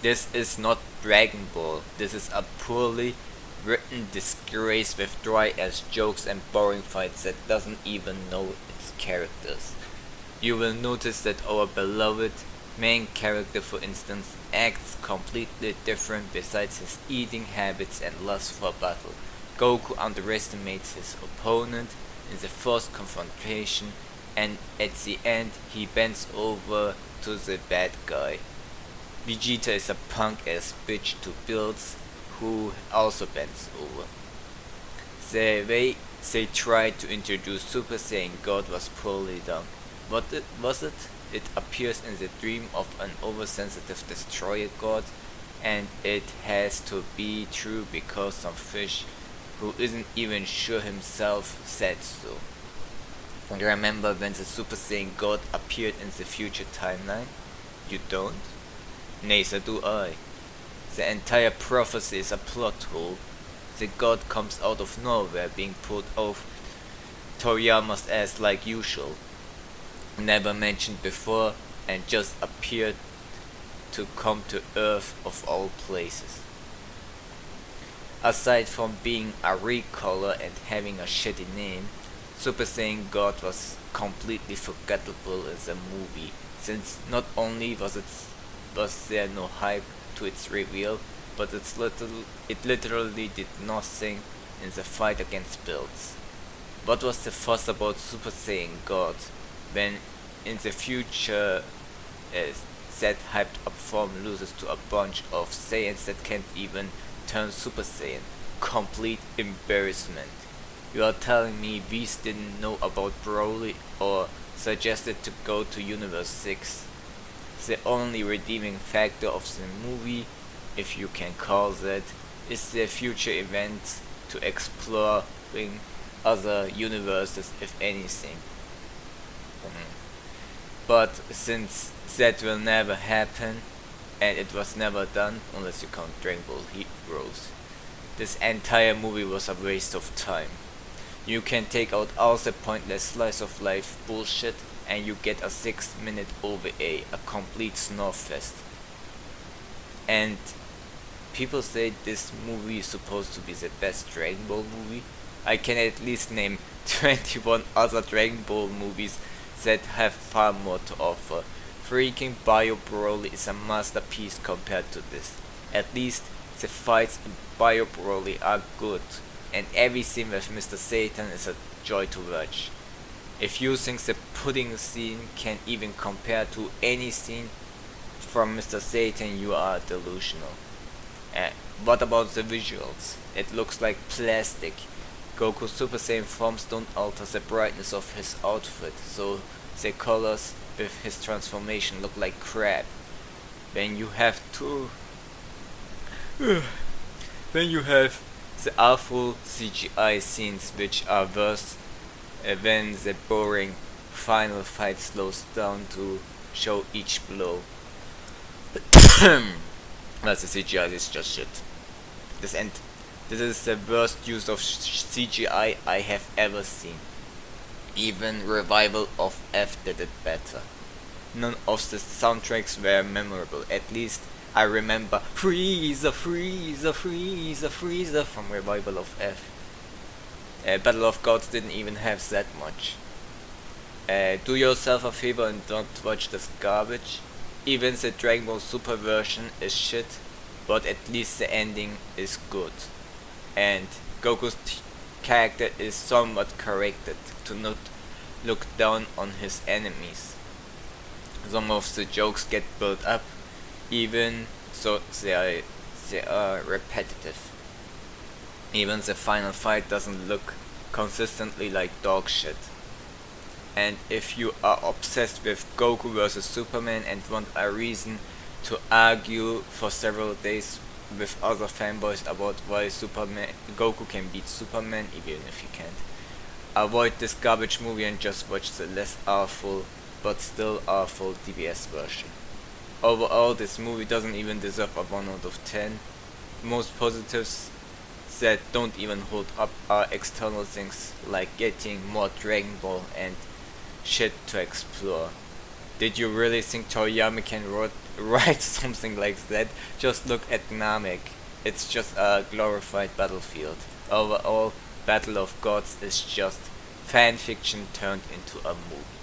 This is not Dragon Ball. This is a poorly written disgrace with dry ass jokes and boring fights that doesn't even know its characters. You will notice that our beloved main character, for instance, acts completely different besides his eating habits and lust for battle. Goku underestimates his opponent in the first confrontation, and at the end he bends over to the bad guy. Vegeta is a punk ass bitch to Bills, who also bends over. The way they tried to introduce Super Saiyan God was poorly done. Was it? It appears in the dream of an oversensitive destroyer god, and it has to be true because some fish who isn't even sure himself said so. And remember when the Super Saiyan God appeared in the future timeline? You don't? Neither do I. The entire prophecy is a plot hole. The god comes out of nowhere, being pulled off Toriyama's ass like usual. Never mentioned before, and just appeared to come to Earth of all places. Aside from being a recolor and having a shitty name, Super Saiyan God was completely forgettable in the movie, since not only was there no hype to its reveal, but it literally did nothing in the fight against Bills. What was the fuss about Super Saiyan God when in the future that hyped up form loses to a bunch of Saiyans that can't even turn Super Saiyan? Complete embarrassment. You are telling me Beast didn't know about Broly or suggested to go to Universe 6? The only redeeming factor of the movie, if you can call that, is the future events to exploring other universes, if anything. But since that will never happen, and it was never done unless you count Dragon Ball Heroes, this entire movie was a waste of time. You can take out all the pointless slice of life bullshit and you get a 6-minute OVA, a complete snowfest. And people say this movie is supposed to be the best Dragon Ball movie. I can at least name 21 other Dragon Ball movies that have far more to offer. Freaking Bio Broly is a masterpiece compared to this. At least the fights in Bio Broly are good, and every scene with Mr. Satan is a joy to watch. If you think the pudding scene can even compare to any scene from Mr. Satan, you are delusional. What about the visuals? It looks like plastic. Goku's Super Saiyan forms don't alter the brightness of his outfit, so the colors with his transformation look like crap. When you have to when you have the awful CGI scenes which are worse when the boring final fight slows down to show each blow. That's the CGI is just shit. This is the worst use of CGI I have ever seen. Even Revival of F did it better. None of the soundtracks were memorable. At least I remember Freezer, Freezer, Freezer, Freezer from Revival of F. Battle of Gods didn't even have that much. Do yourself a favor and don't watch this garbage. Even the Dragon Ball Super version is shit, but at least the ending is good. And Goku's character is somewhat corrected to not look down on his enemies. Some of the jokes get built up, even so they are repetitive. Even the final fight doesn't look consistently like dog shit. And if you are obsessed with Goku vs Superman and want a reason to argue for several days with other fanboys about why Goku can beat Superman, even if he can't, avoid this garbage movie and just watch the less awful but still awful DBS version. Overall, this movie doesn't even deserve a 1 out of 10. Most positives that don't even hold up are external things like getting more Dragon Ball and shit to explore. Did you really think Toriyama can write something like that? Just look at Namek. It's just a glorified battlefield. Overall, Battle of Gods is just fan fiction turned into a movie.